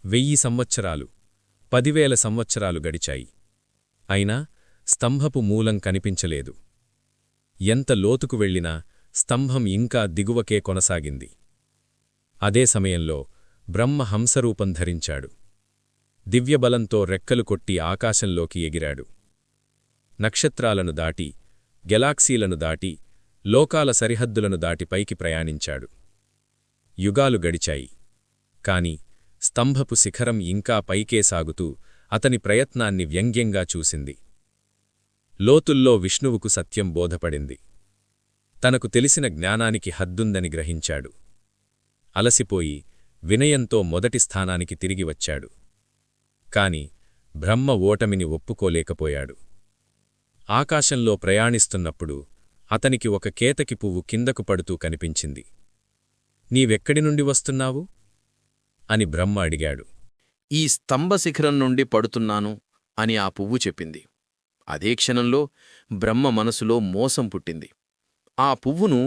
1000 సంవత్సరాలు 10,000 సంవత్సరాలు గడిచాయి. అయినా స్తంభపు మూలం కనిపించలేదు. ఎంత లోతుకు వెళ్ళినా స్తంభం ఇంకా దిగువకే కొనసాగింది. అదే సమయంలో బ్రహ్మ హంసరూపం ధరించాడు. దివ్యబలంతో రెక్కలు కొట్టి ఆకాశంలోకి ఎగిరాడు. నక్షత్రాలను దాటి, గెలాక్సీలను దాటి, లోకాల సరిహద్దులను దాటి పైకి ప్రయాణించాడు. యుగాలు గడిచాయి. కాని స్తంభపు శిఖరం ఇంకా పైకే సాగుతూ అతని ప్రయత్నాన్ని వ్యంగ్యంగా చూసింది. లోతుల్లో విష్ణువుకు సత్యం బోధపడింది. తనకు తెలిసిన జ్ఞానానికి హద్దుందని గ్రహించాడు. అలసిపోయి వినయంతో మొదటి స్థానానికి తిరిగి వచ్చాడు. కాని బ్రహ్మ ఓటమిని ఒప్పుకోలేకపోయాడు. ఆకాశంలో ప్రయాణిస్తున్నప్పుడు అతనికి ఒక కేతకి పువ్వు కిందకు పడుతూ కనిపించింది. నీవెక్కడి నుండి వస్తున్నావు? అని బ్రహ్మ అడిగాడు. ఈ స్తంభశిఖరం నుండి పడుతున్నాను అని ఆ పువ్వు చెప్పింది. అదే క్షణంలో బ్రహ్మ మనసులో మోసం పుట్టింది. ఆ పువ్వును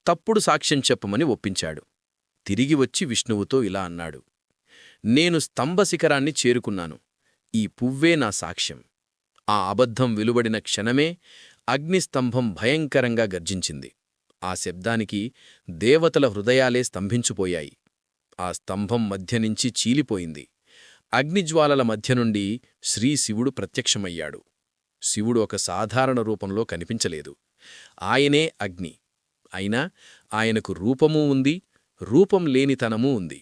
తప్పుడు సాక్ష్యం చెప్పమని ఒప్పించాడు. తిరిగి వచ్చి విష్ణువుతో ఇలా అన్నాడు: నేను స్తంభశిఖరాన్ని చేరుకున్నాను. ఈ పువ్వే నా సాక్ష్యం. ఆ అబద్ధం వెలువడిన క్షణమే అగ్నిస్తంభం భయంకరంగా గర్జించింది. ఆ శబ్దానికి దేవతల హృదయాలే స్తంభించిపోయాయి. ఆ స్తంభం మధ్యనుంచి చీలిపోయింది. అగ్నిజ్వాలల మధ్యనుండి శ్రీశివుడు ప్రత్యక్షమయ్యాడు. శివుడు ఒక సాధారణ రూపంలో కనిపించలేదు. ఆయనే అగ్ని. అయినా ఆయనకు రూపమూ ఉంది, రూపం లేనితనమూ ఉంది.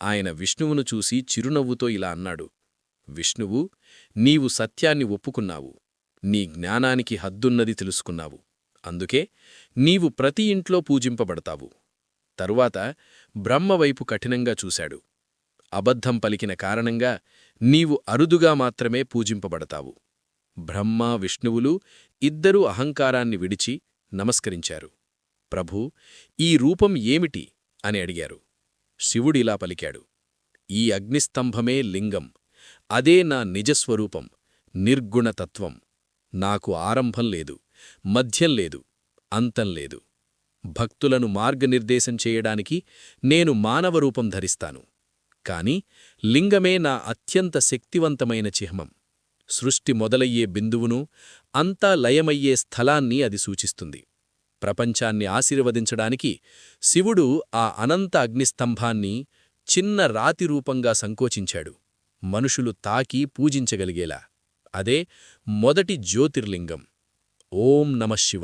ఆయన విష్ణువును చూసి చిరునవ్వుతో ఇలా అన్నాడు: విష్ణువు, నీవు సత్యాన్ని ఒప్పుకున్నావు. నీ జ్ఞానానికి హద్దున్నది తెలుసుకున్నావు. అందుకే నీవు ప్రతి ఇంట్లో పూజింపబడతావు. తరువాత బ్రహ్మవైపు కఠినంగా చూశాడు. అబద్ధం పలికిన కారణంగా నీవు అరుదుగా మాత్రమే పూజింపబడతావు. బ్రహ్మ విష్ణువులు ఇద్దరూ అహంకారాన్ని విడిచి నమస్కరించారు. ప్రభూ, ఈ రూపం ఏమిటి అని అడిగారు. శివుడిలా పలికాడు: ఈ అగ్నిస్తంభమే లింగం. అదే నా నిజస్వరూపం, నిర్గుణతత్వం. నాకు ఆరంభం లేదు, మధ్యం లేదు, అంతం లేదు. భక్తులను మార్గనిర్దేశం చేయడానికి నేను మానవరూపం ధరిస్తాను. కాని లింగమే నా అత్యంత శక్తివంతమైన చిహ్నం. సృష్టి మొదలయ్యే బిందువును, అంతా లయమయ్యే స్థలాన్ని అది సూచిస్తుంది. ప్రపంచాన్ని ఆశీర్వదించడానికి శివుడు ఆ అనంత అగ్నిస్తంభాన్ని చిన్న రాతి రూపంగా సంకోచించాడు, మనుషులు తాకి పూజించగలిగేలా. అదే మొదటి జ్యోతిర్లింగం. ఓం నమః శివాయ.